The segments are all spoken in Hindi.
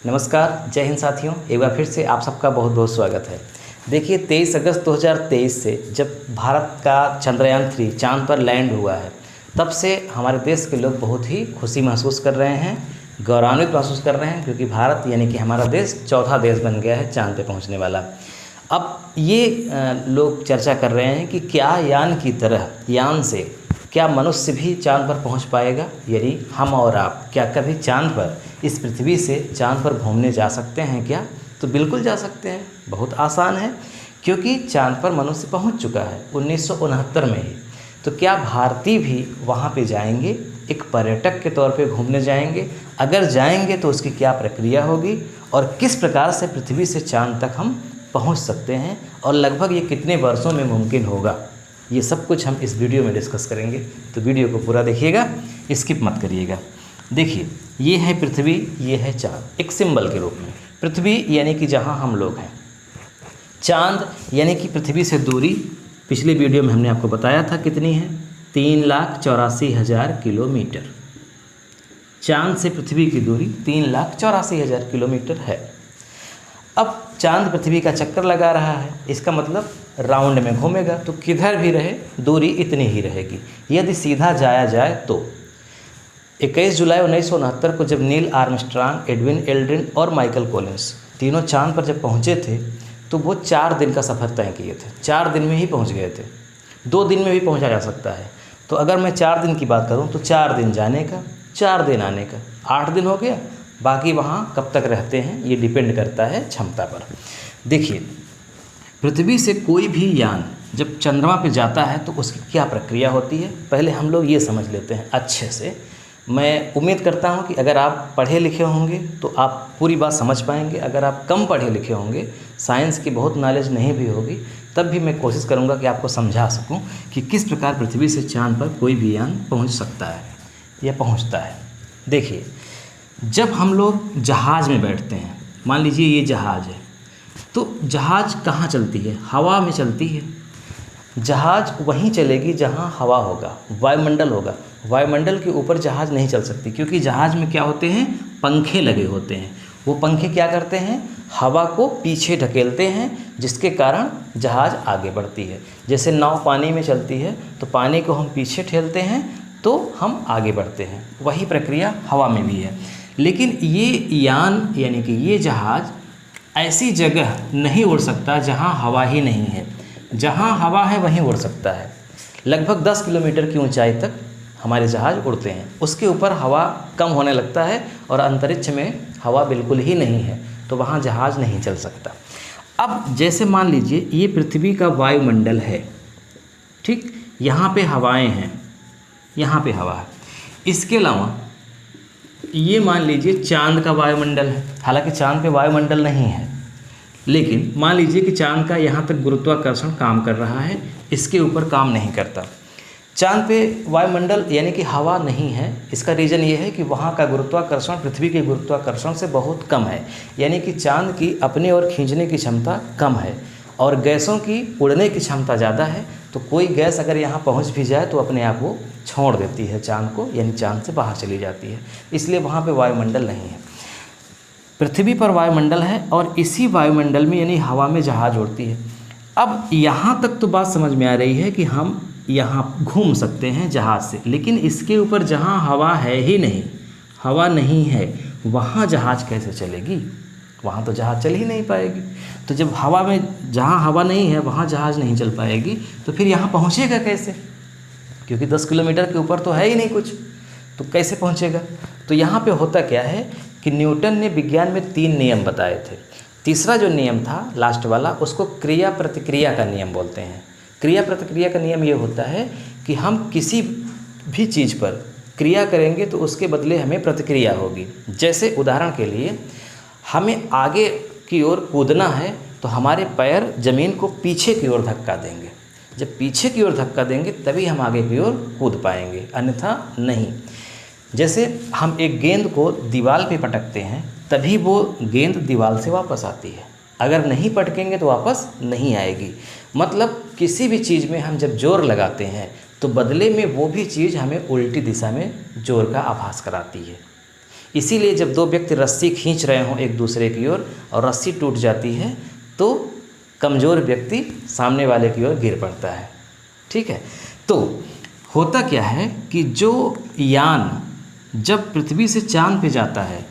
नमस्कार, जय हिंद साथियों। एक बार फिर से आप सबका बहुत बहुत स्वागत है। देखिए 23 अगस्त 2023 से जब भारत का चंद्रयान 3 चांद पर लैंड हुआ है, तब से हमारे देश के लोग बहुत ही खुशी महसूस कर रहे हैं, गौरवान्वित महसूस कर रहे हैं, क्योंकि भारत यानी कि हमारा देश चौथा देश बन गया है चांद पे पहुंचने वाला। अब ये लोग चर्चा कर रहे हैं कि क्या यान की तरह यान से क्या मनुष्य भी चांद पर पहुंच पाएगा, यानी हम और आप क्या कभी चांद पर इस पृथ्वी से चांद पर घूमने जा सकते हैं क्या? तो बिल्कुल जा सकते हैं, बहुत आसान है, क्योंकि चांद पर मनुष्य पहुंच चुका है 1969 में ही। तो क्या भारतीय भी वहां पे जाएंगे, एक पर्यटक के तौर पे घूमने जाएंगे? अगर जाएंगे तो उसकी क्या प्रक्रिया होगी और किस प्रकार से पृथ्वी से चांद तक हम पहुंच सकते हैं और लगभग ये कितने वर्षों में मुमकिन होगा, ये सब कुछ हम इस वीडियो में डिस्कस करेंगे। तो वीडियो को पूरा देखिएगा, स्किप मत करिएगा। देखिए, ये है पृथ्वी, ये है चांद, एक सिंबल के रूप में। पृथ्वी यानी कि जहां हम लोग हैं, चांद यानी कि पृथ्वी से दूरी पिछले वीडियो में हमने आपको बताया था कितनी है, 3,84,000 किलोमीटर। चांद से पृथ्वी की दूरी 3,84,000 किलोमीटर है। अब चांद पृथ्वी का चक्कर लगा रहा है, इसका मतलब राउंड में घूमेगा, तो किधर भी रहे दूरी इतनी ही रहेगी। यदि सीधा जाया जाए तो 21 जुलाई 1969 को जब नील आर्मस्ट्रांग, एडविन एल्ड्रिन और माइकल कॉलिंस तीनों चांद पर जब पहुंचे थे, तो वो 4 दिन का सफ़र तय किए थे। 4 दिन में ही पहुंच गए थे। 2 दिन में भी पहुंचा जा सकता है। तो अगर मैं 4 दिन की बात करूं तो 4 दिन जाने का, 4 दिन आने का, 8 दिन हो गया। बाकी वहाँ कब तक रहते हैं ये डिपेंड करता है क्षमता पर। देखिए, पृथ्वी से कोई भी यान जब चंद्रमा पे जाता है तो उसकी क्या प्रक्रिया होती है, पहले हम लोग ये समझ लेते हैं अच्छे से। मैं उम्मीद करता हूँ कि अगर आप पढ़े लिखे होंगे तो आप पूरी बात समझ पाएंगे। अगर आप कम पढ़े लिखे होंगे, साइंस की बहुत नॉलेज नहीं भी होगी, तब भी मैं कोशिश करूँगा कि आपको समझा सकूँ कि किस प्रकार पृथ्वी से चाँद पर कोई भी यान पहुँच सकता है या पहुँचता है। देखिए, जब हम लोग जहाज़ में बैठते हैं, मान लीजिए ये जहाज़ है, तो जहाज़ कहाँ चलती है? हवा में चलती है। जहाज़ वहीं चलेगी जहाँ हवा होगा, वायुमंडल होगा। वायुमंडल के ऊपर जहाज़ नहीं चल सकती, क्योंकि जहाज़ में क्या होते हैं, पंखे लगे होते हैं। वो पंखे क्या करते हैं, हवा को पीछे ढकेलते हैं, जिसके कारण जहाज़ आगे बढ़ती है। जैसे नाव पानी में चलती है तो पानी को हम पीछे ठेलते हैं तो हम आगे बढ़ते हैं। वही प्रक्रिया हवा में भी है। लेकिन ये यान यानी कि ये जहाज़ ऐसी जगह नहीं उड़ सकता जहाँ हवा ही नहीं है। जहाँ हवा है वहीं उड़ सकता है। लगभग 10 किलोमीटर की ऊंचाई तक हमारे जहाज़ उड़ते हैं। उसके ऊपर हवा कम होने लगता है और अंतरिक्ष में हवा बिल्कुल ही नहीं है, तो वहाँ जहाज़ नहीं चल सकता। अब जैसे मान लीजिए ये पृथ्वी का वायुमंडल है, ठीक, यहाँ पे हवाएं हैं, यहाँ पे हवा है। इसके अलावा ये मान लीजिए चांद का वायुमंडल है। हालांकि चांद पे वायुमंडल नहीं है, लेकिन मान लीजिए कि चांद का यहाँ तक गुरुत्वाकर्षण काम कर रहा है, इसके ऊपर काम नहीं करता। चांद पे वायुमंडल यानी कि हवा नहीं है। इसका रीज़न ये है कि वहाँ का गुरुत्वाकर्षण पृथ्वी के गुरुत्वाकर्षण से बहुत कम है, यानी कि चांद की अपने ओर खींचने की क्षमता कम है और गैसों की उड़ने की क्षमता ज़्यादा है। तो कोई गैस अगर यहाँ पहुँच भी जाए तो अपने आप वो छोड़ देती है चांद को, यानी चांद से बाहर चली जाती है। इसलिए वहाँ पे वायुमंडल नहीं है। पृथ्वी पर वायुमंडल है और इसी वायुमंडल में यानी हवा में जहाज़ उड़ती है। अब यहाँ तक तो बात समझ में आ रही है कि हम यहाँ घूम सकते हैं जहाज़ से, लेकिन इसके ऊपर जहाँ हवा है ही नहीं, हवा नहीं है, वहाँ जहाज़ कैसे चलेगी? वहाँ तो जहाज़ चल ही नहीं पाएगी। तो जब हवा में जहाँ हवा नहीं है वहाँ जहाज़ नहीं चल पाएगी, तो फिर यहाँ पहुँचेगा कैसे? क्योंकि 10 किलोमीटर के ऊपर तो है ही नहीं कुछ, तो कैसे पहुँचेगा? तो यहाँ पे होता क्या है कि न्यूटन ने विज्ञान में 3 नियम बताए थे। तीसरा जो नियम था, लास्ट वाला, उसको क्रिया प्रतिक्रिया का नियम बोलते हैं। क्रिया प्रतिक्रिया का नियम ये होता है कि हम किसी भी चीज़ पर क्रिया करेंगे तो उसके बदले हमें प्रतिक्रिया होगी। जैसे उदाहरण के लिए, हमें आगे की ओर कूदना है तो हमारे पैर ज़मीन को पीछे की ओर धक्का देंगे। जब पीछे की ओर धक्का देंगे तभी हम आगे की ओर कूद पाएंगे, अन्यथा नहीं। जैसे हम एक गेंद को दीवार पे पटकते हैं तभी वो गेंद दीवार से वापस आती है, अगर नहीं पटकेंगे तो वापस नहीं आएगी। मतलब किसी भी चीज़ में हम जब जोर लगाते हैं तो बदले में वो भी चीज़ हमें उल्टी दिशा में जोर का आभास कराती है। इसीलिए जब दो व्यक्ति रस्सी खींच रहे हों एक दूसरे की ओर और रस्सी टूट जाती है तो कमज़ोर व्यक्ति सामने वाले की ओर गिर पड़ता है। ठीक है, तो होता क्या है कि जो यान जब पृथ्वी से चांद पे जाता है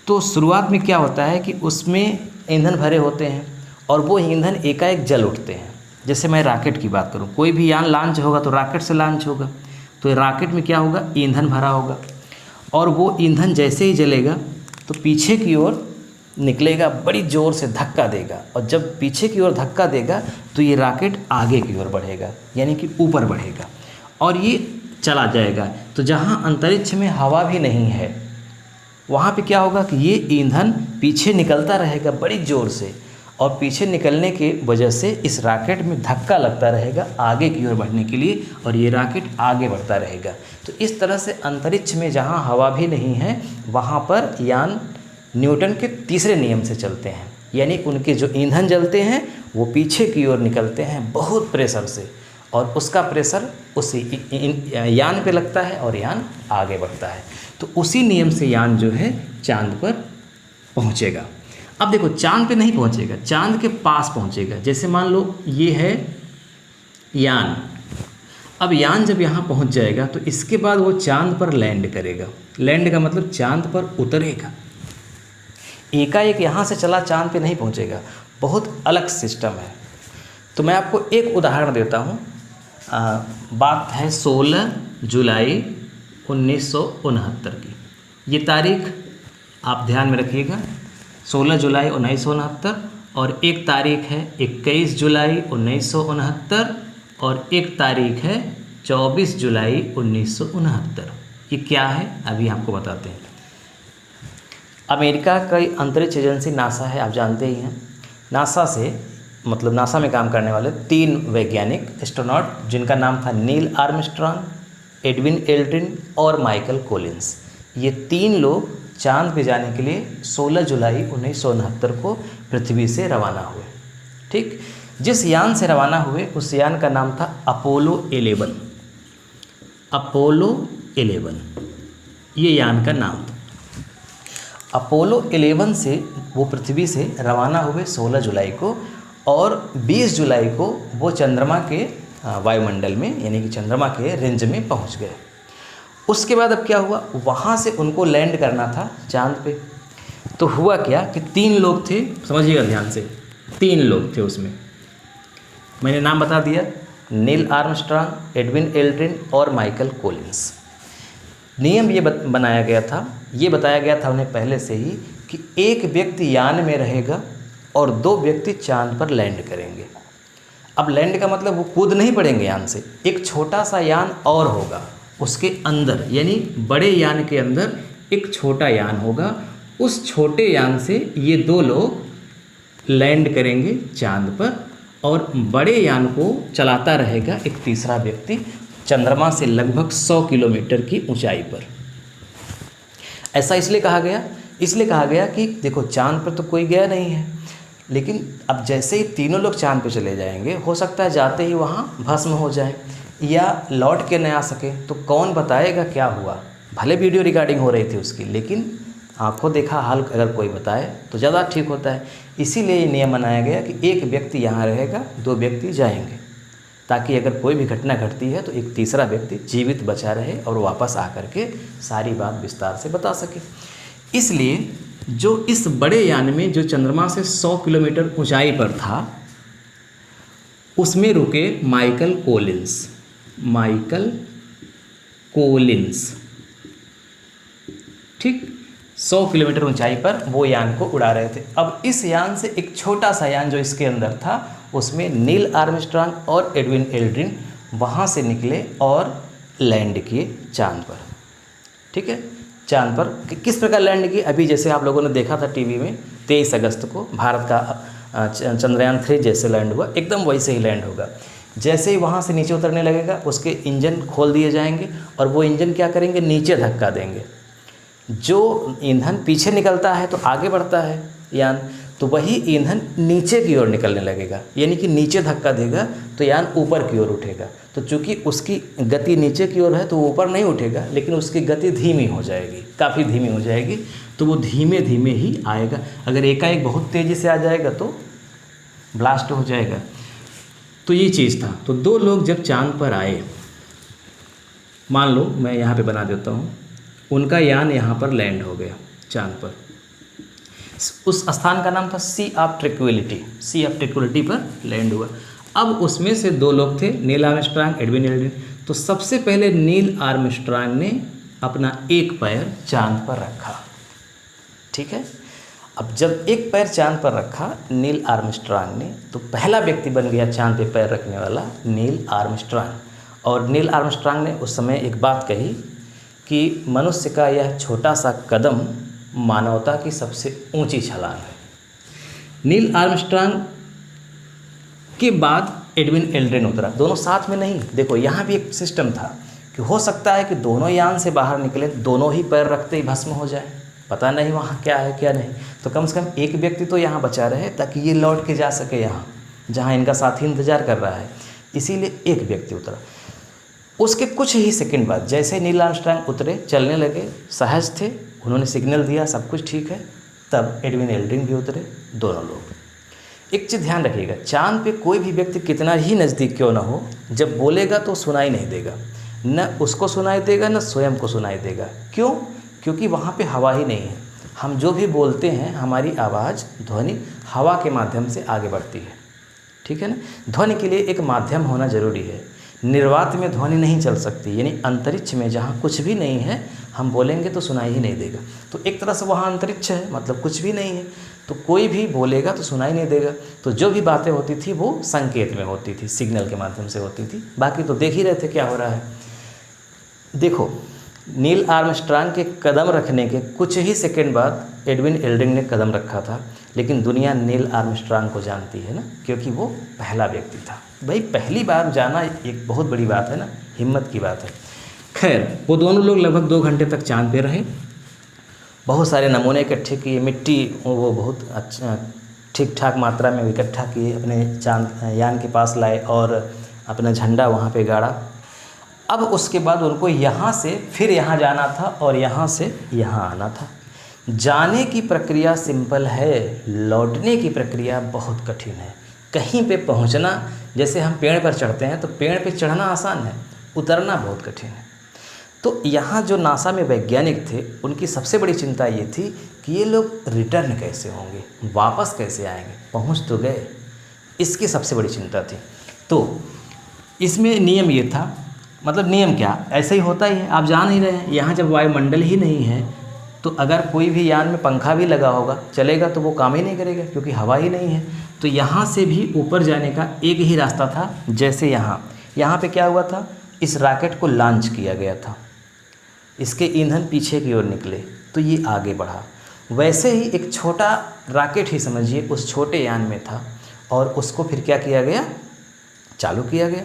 तो शुरुआत में क्या होता है कि उसमें ईंधन भरे होते हैं और वो ईंधन एकाएक जल उठते हैं। जैसे मैं रॉकेट की बात करूं, कोई भी यान लॉन्च होगा तो रॉकेट से लॉन्च होगा, तो रॉकेट में क्या होगा, ईंधन भरा होगा और वो ईंधन जैसे ही जलेगा तो पीछे की ओर निकलेगा, बड़ी ज़ोर से धक्का देगा और जब पीछे की ओर धक्का देगा तो ये रॉकेट आगे की ओर बढ़ेगा, यानी कि ऊपर बढ़ेगा और ये चला जाएगा। तो जहाँ अंतरिक्ष में हवा भी नहीं है वहाँ पे क्या होगा कि ये ईंधन पीछे निकलता रहेगा बड़ी ज़ोर से और पीछे निकलने के वजह से इस रॉकेट में धक्का लगता रहेगा आगे की ओर बढ़ने के लिए और ये रॉकेट आगे बढ़ता रहेगा। तो इस तरह से अंतरिक्ष में जहाँ हवा भी नहीं है वहाँ पर यान न्यूटन के तीसरे नियम से चलते हैं, यानी उनके जो ईंधन जलते हैं वो पीछे की ओर निकलते हैं बहुत प्रेशर से और उसका प्रेशर उसी यान पे लगता है और यान आगे बढ़ता है। तो उसी नियम से यान जो है चांद पर पहुंचेगा। अब देखो चांद पे नहीं पहुंचेगा, चांद के पास पहुंचेगा। जैसे मान लो ये है यान, अब यान जब यहाँ पहुंच जाएगा तो इसके बाद वो चांद पर लैंड करेगा। लैंड का मतलब चांद पर उतरेगा, एकाएक यहाँ से चला चांद पे नहीं पहुँचेगा, बहुत अलग सिस्टम है। तो मैं आपको एक उदाहरण देता हूँ। बात है 16 जुलाई 1969 की। ये तारीख आप ध्यान में रखिएगा, 16 जुलाई 1969 और एक तारीख है 21 जुलाई 1969 और एक तारीख है 24 जुलाई 1969। ये क्या है अभी आपको बताते हैं। अमेरिका का अंतरिक्ष एजेंसी नासा है, आप जानते ही हैं। नासा से मतलब नासा में काम करने वाले 3 वैज्ञानिक एस्ट्रोनॉट जिनका नाम था नील आर्मस्ट्रॉन्ग, एडविन एल्ड्रिन और माइकल कॉलिंस, ये 3 लोग चांद पे जाने के लिए 16 जुलाई 1969 को पृथ्वी से रवाना हुए। ठीक, जिस यान से रवाना हुए उस यान का नाम था अपोलो 11। अपोलो 11 ये यान का नाम था। अपोलो 11 से वो पृथ्वी से रवाना हुए 16 जुलाई को और 20 जुलाई को वो चंद्रमा के वायुमंडल में यानी कि चंद्रमा के रेंज में पहुंच गए। उसके बाद अब क्या हुआ, वहाँ से उनको लैंड करना था चांद पे। तो हुआ क्या कि 3 लोग थे, समझिएगा ध्यान से, 3 लोग थे उसमें। मैंने नाम बता दिया, नील आर्मस्ट्रॉन्ग, एडविन एल्ड्रिन और माइकल कॉलिंस। नियम ये बनाया गया था, ये बताया गया था उन्हें पहले से ही कि एक व्यक्ति यान में रहेगा और 2 व्यक्ति चांद पर लैंड करेंगे। अब लैंड का मतलब वो कूद नहीं पड़ेंगे यान से, एक छोटा सा यान और होगा उसके अंदर, यानी बड़े यान के अंदर एक छोटा यान होगा। उस छोटे यान से ये 2 लोग लैंड करेंगे चांद पर और बड़े यान को चलाता रहेगा एक तीसरा व्यक्ति चंद्रमा से लगभग 100 किलोमीटर की ऊंचाई पर। ऐसा इसलिए कहा गया कि देखो चांद पर तो कोई गया नहीं है, लेकिन अब जैसे ही तीनों लोग चांद पे चले जाएंगे, हो सकता है जाते ही वहाँ भस्म हो जाए या लौट के न आ सके, तो कौन बताएगा क्या हुआ। भले वीडियो रिकॉर्डिंग हो रही थी उसकी, लेकिन आंखों देखा हाल अगर कोई बताए तो ज़्यादा ठीक होता है। इसीलिए ये नियम बनाया गया कि एक व्यक्ति यहाँ रहेगा, 2 व्यक्ति जाएंगे, ताकि अगर कोई भी घटना घटती है तो एक तीसरा व्यक्ति जीवित बचा रहे और वापस आकर के सारी बात विस्तार से बता सके। इसलिए जो इस बड़े यान में जो चंद्रमा से 100 किलोमीटर ऊंचाई पर था, उसमें रुके माइकल कॉलिंस। ठीक, 100 किलोमीटर ऊंचाई पर वो यान को उड़ा रहे थे। अब इस यान से एक छोटा सा यान जो इसके अंदर था, उसमें नील आर्मस्ट्रॉन्ग और एडविन एल्ड्रिन वहाँ से निकले और लैंड किए चांद पर। ठीक है, चांद पर किस प्रकार लैंड किए, अभी जैसे आप लोगों ने देखा था टीवी में 23 अगस्त को भारत का चंद्रयान 3 जैसे लैंड हुआ, एकदम वैसे ही लैंड होगा। जैसे ही वहाँ से नीचे उतरने लगेगा, उसके इंजन खोल दिए जाएंगे और वो इंजन क्या करेंगे, नीचे धक्का देंगे। जो ईंधन पीछे निकलता है तो आगे बढ़ता है यान, तो वही ईंधन नीचे की ओर निकलने लगेगा, यानी कि नीचे धक्का देगा तो यान ऊपर की ओर उठेगा। तो चूंकि उसकी गति नीचे की ओर है तो वो ऊपर नहीं उठेगा, लेकिन उसकी गति धीमी हो जाएगी, काफ़ी धीमी हो जाएगी। तो वो धीमे धीमे ही आएगा। अगर एकाएक बहुत तेज़ी से आ जाएगा तो ब्लास्ट हो जाएगा। तो ये चीज़ था। तो दो लोग जब चांद पर आए, मान लो मैं यहाँ पे बना देता हूँ, उनका यान यहाँ पर लैंड हो गया चांद पर। उस स्थान का नाम था sea of tranquility. Sea of tranquility पर लैंड हुआ। अब उसमें से दो लोग थे, नील आर्मस्ट्रांग, एडविन एल्ड्रिन। तो सबसे पहले नील आर्मस्ट्रांग ने अपना एक पैर चांद पर रखा, ठीक है। अब जब एक पैर चांद पर रखा नील आर्मस्ट्रांग ने, तो पहला व्यक्ति बन गया चांद पे पैर रखने वाला नील आर्मस्ट्रांग। और नील आर्मस्ट्रांग ने उस समय एक बात कही कि मनुष्य का यह छोटा सा कदम मानवता की सबसे ऊंची छलांग है। नील आर्मस्ट्रांग के बाद एडविन एल्ड्रिन उतरा, दोनों साथ में नहीं। देखो यहाँ भी एक सिस्टम था कि हो सकता है कि दोनों यान से बाहर निकले, दोनों ही पैर रखते ही भस्म हो जाए, पता नहीं वहाँ क्या है क्या नहीं। तो कम से कम एक व्यक्ति तो यहाँ बचा रहे ताकि ये लौट के जा सके यहाँ जहाँ इनका साथी इंतजार कर रहा है। इसीलिए एक व्यक्ति उतरा। उसके कुछ ही सेकंड बाद जैसे नील आर्मस्ट्रांग उतरे, चलने लगे, सहज थे, उन्होंने सिग्नल दिया, सब कुछ ठीक है, तब एडविन एल्ड्रिन भी उतरे, दोनों लोग। एक चीज़ ध्यान रखिएगा, चांद पे कोई भी व्यक्ति कितना ही नज़दीक क्यों ना हो, जब बोलेगा तो सुनाई नहीं देगा, न उसको सुनाई देगा न स्वयं को सुनाई देगा। क्यों? क्योंकि वहाँ पे हवा ही नहीं है। हम जो भी बोलते हैं, हमारी आवाज़, ध्वनि हवा के माध्यम से आगे बढ़ती है, ठीक है ना। ध्वनि के लिए एक माध्यम होना ज़रूरी है। निर्वात में ध्वनि नहीं चल सकती, यानी अंतरिक्ष में जहाँ कुछ भी नहीं है हम बोलेंगे तो सुनाई ही नहीं देगा। तो एक तरह से वहाँ अंतरिक्ष है, मतलब कुछ भी नहीं है, तो कोई भी बोलेगा तो सुनाई नहीं देगा। तो जो भी बातें होती थी वो संकेत में होती थी, सिग्नल के माध्यम से होती थी, बाकी तो देख ही रहे थे क्या हो रहा है। देखो, नील आर्मस्ट्रांग के कदम रखने के कुछ ही सेकंड बाद एडविन एल्ड्रिन ने कदम रखा था, लेकिन दुनिया नील आर्मस्ट्रांग को जानती है ना, क्योंकि वो पहला व्यक्ति था। भाई पहली बार जाना एक बहुत बड़ी बात है ना, हिम्मत की बात है। खैर, वो दोनों लोग लगभग 2 घंटे तक चांद पे रहे, बहुत सारे नमूने इकट्ठे किए, मिट्टी वो बहुत अच्छा ठीक ठाक मात्रा में इकट्ठा किए, अपने चांद यान के पास लाए और अपना झंडा वहाँ पे गाड़ा। अब उसके बाद उनको यहाँ से फिर यहाँ जाना था और यहाँ से यहाँ आना था। जाने की प्रक्रिया सिंपल है, लौटने की प्रक्रिया बहुत कठिन है। कहीं पे पहुँचना, जैसे हम पेड़ पर चढ़ते हैं तो पेड़ पे चढ़ना आसान है, उतरना बहुत कठिन है। तो यहाँ जो नासा में वैज्ञानिक थे, उनकी सबसे बड़ी चिंता ये थी कि ये लोग रिटर्न कैसे होंगे, वापस कैसे आएंगे, पहुँच तो गए, इसकी सबसे बड़ी चिंता थी। तो इसमें नियम ये था, मतलब नियम क्या, ऐसे ही होता ही है, आप जान ही रहे हैं, यहाँ जब वायुमंडल ही नहीं है तो अगर कोई भी यान में पंखा भी लगा होगा चलेगा तो वो काम ही नहीं करेगा, क्योंकि हवा ही नहीं है। तो यहाँ से भी ऊपर जाने का एक ही रास्ता था। जैसे यहाँ पे क्या हुआ था, इस रॉकेट को लॉन्च किया गया था, इसके ईंधन पीछे की ओर निकले तो ये आगे बढ़ा। वैसे ही एक छोटा रॉकेट ही समझिए उस छोटे यान में था, और उसको फिर क्या किया गया, चालू किया गया,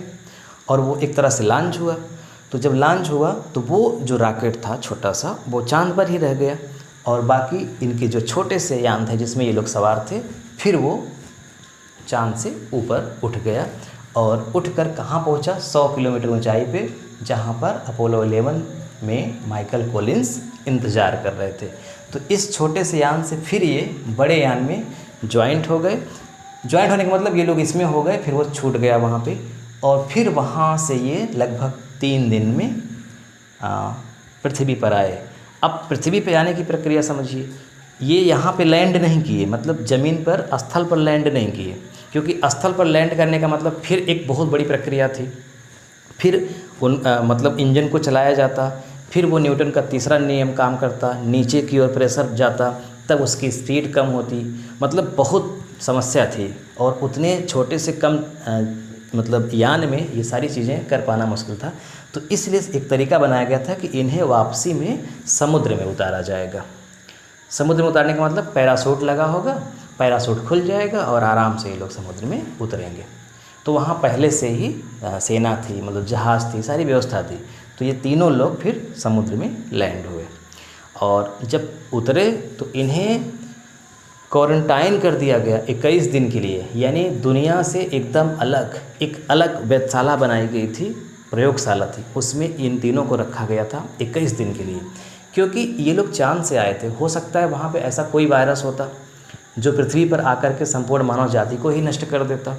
और वो एक तरह से लॉन्च हुआ। तो जब लॉन्च हुआ तो वो जो रॉकेट था छोटा सा, वो चांद पर ही रह गया, और बाकी इनके जो छोटे से यान थे जिसमें ये लोग सवार थे, फिर वो चांद से ऊपर उठ गया और उठकर कहाँ पहुँचा, 100 किलोमीटर ऊंचाई पे, जहाँ पर अपोलो 11 में माइकल कॉलिंस इंतज़ार कर रहे थे। तो इस छोटे से यान से फिर ये बड़े यान में ज्वाइंट हो गए। ज्वाइंट होने का मतलब ये लोग इसमें हो गए, फिर वो छूट गया वहाँ पे, और फिर वहाँ से ये लगभग 3 दिन में पृथ्वी पर आए। अब पृथ्वी पे आने की प्रक्रिया समझिए, ये यहाँ पे लैंड नहीं किए, मतलब ज़मीन पर, स्थल पर लैंड नहीं किए, क्योंकि स्थल पर लैंड करने का मतलब फिर एक बहुत बड़ी प्रक्रिया थी। फिर मतलब इंजन को चलाया जाता, फिर वो न्यूटन का तीसरा नियम काम करता, नीचे की ओर प्रेशर जाता, तब उसकी स्पीड कम होती, मतलब बहुत समस्या थी। और उतने छोटे से कम मतलब यान में ये सारी चीज़ें कर पाना मुश्किल था। तो इसलिए एक तरीका बनाया गया था कि इन्हें वापसी में समुद्र में उतारा जाएगा। समुद्र में उतारने का मतलब पैराशूट लगा होगा, पैराशूट खुल जाएगा और आराम से ये लोग समुद्र में उतरेंगे। तो वहाँ पहले से ही सेना थी, मतलब जहाज़ थी, सारी व्यवस्था थी। तो ये तीनों लोग फिर समुद्र में लैंड हुए, और जब उतरे तो इन्हें क्वारंटाइन कर दिया गया 21 दिन के लिए, यानी दुनिया से एकदम अलग एक अलग वेधशाला बनाई गई थी, प्रयोगशाला थी, उसमें इन तीनों को रखा गया था 21 दिन के लिए। क्योंकि ये लोग चांद से आए थे, हो सकता है वहाँ पे ऐसा कोई वायरस होता जो पृथ्वी पर आकर के संपूर्ण मानव जाति को ही नष्ट कर देता।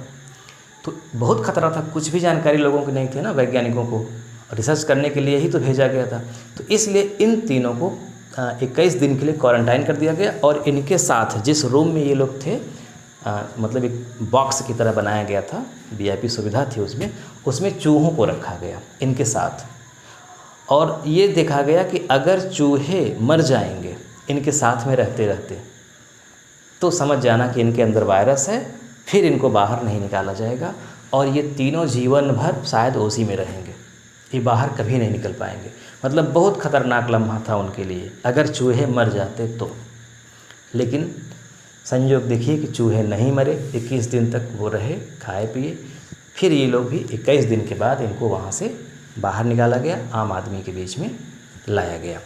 तो बहुत खतरा था, कुछ भी जानकारी लोगों को नहीं थी ना, वैज्ञानिकों को रिसर्च करने के लिए ही तो भेजा गया था। तो इसलिए इन तीनों को 21 दिन के लिए क्वारंटाइन कर दिया गया और इनके साथ जिस रूम में ये लोग थे, मतलब एक बॉक्स की तरह बनाया गया था, VIP सुविधा थी उसमें चूहों को रखा गया इनके साथ। और ये देखा गया कि अगर चूहे मर जाएंगे इनके साथ में रहते रहते तो समझ जाना कि इनके अंदर वायरस है, फिर इनको बाहर नहीं निकाला जाएगा और ये तीनों जीवन भर शायद उसी में रहेंगे, ये बाहर कभी नहीं निकल पाएंगे। मतलब बहुत ख़तरनाक लम्हा था उनके लिए अगर चूहे मर जाते तो। लेकिन संयोग देखिए कि चूहे नहीं मरे, 21 दिन तक वो रहे, खाए पिए। फिर ये लोग भी 21 दिन के बाद इनको वहाँ से बाहर निकाला गया, आम आदमी के बीच में लाया गया।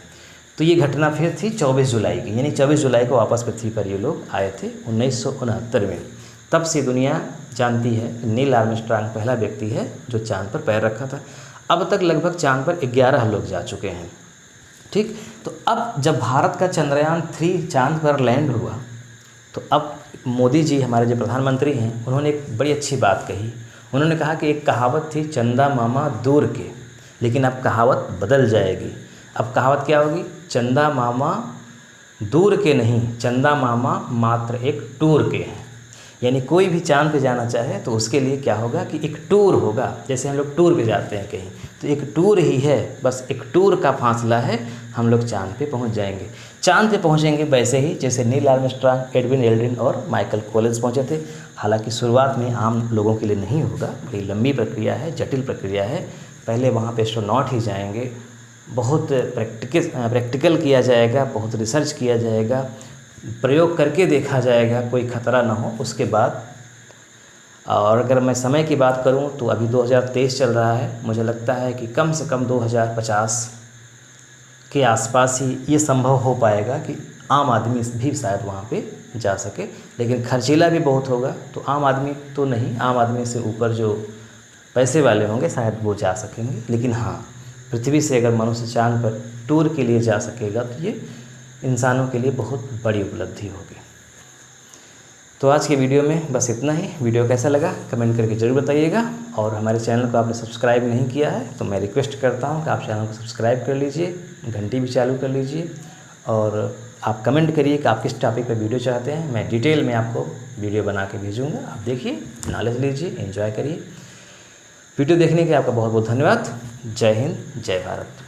तो ये घटना फिर थी 24 जुलाई की, यानी 24 जुलाई को वापस पृथ्वी पर ये लोग आए थे 1969 में। तब से दुनिया जानती है कि नील आर्मस्ट्रांग पहला व्यक्ति है जो चांद पर पैर रखा था। अब तक लगभग चांद पर 11 लोग जा चुके हैं। ठीक, तो अब जब भारत का चंद्रयान 3 चांद पर लैंड हुआ तो अब मोदी जी हमारे जो प्रधानमंत्री हैं उन्होंने एक बड़ी अच्छी बात कही। उन्होंने कहा कि एक कहावत थी चंदा मामा दूर के, लेकिन अब कहावत बदल जाएगी। अब कहावत क्या होगी? चंदा मामा दूर के नहीं, चंदा मामा मात्र एक टूर के हैं। यानी कोई भी चांद पे जाना चाहे तो उसके लिए क्या होगा कि एक टूर होगा। जैसे हम लोग टूर पे जाते हैं कहीं, तो एक टूर ही है, बस एक टूर का फासला है, हम लोग चांद पे पहुंच जाएंगे। चांद पे पहुंचेंगे वैसे ही जैसे नील आर्मस्ट्रांग, एडविन एल्ड्रिन और माइकल कॉलिंस पहुंचे थे। हालांकि शुरुआत में आम लोगों के लिए नहीं होगा, बड़ी लंबी प्रक्रिया है, जटिल प्रक्रिया है। पहले वहाँ पे एस्ट्रोनॉट ही जाएंगे, बहुत प्रैक्टिकल किया जाएगा, बहुत रिसर्च किया जाएगा, प्रयोग करके देखा जाएगा कोई ख़तरा ना हो उसके बाद। और अगर मैं समय की बात करूं तो अभी 2023 चल रहा है, मुझे लगता है कि कम से कम 2050 के आसपास ही ये संभव हो पाएगा कि आम आदमी भी शायद वहाँ पे जा सके। लेकिन खर्चीला भी बहुत होगा, तो आम आदमी तो नहीं, आम आदमी से ऊपर जो पैसे वाले होंगे शायद वो जा सकेंगे। लेकिन हाँ, पृथ्वी से अगर मनुष्य चांद पर टूर के लिए जा सकेगा तो ये इंसानों के लिए बहुत बड़ी उपलब्धि होगी। तो आज के वीडियो में बस इतना ही। वीडियो कैसा लगा कमेंट करके ज़रूर बताइएगा। और हमारे चैनल को आपने सब्सक्राइब नहीं किया है तो मैं रिक्वेस्ट करता हूं कि आप चैनल को सब्सक्राइब कर लीजिए, घंटी भी चालू कर लीजिए और आप कमेंट करिए कि आप किस टॉपिक पर वीडियो चाहते हैं। मैं डिटेल में आपको वीडियो बना के भेजूँगा, आप देखिए, नॉलेज लीजिए, एंजॉय करिए। वीडियो देखने के लिए आपका बहुत बहुत धन्यवाद। जय हिंद, जय भारत।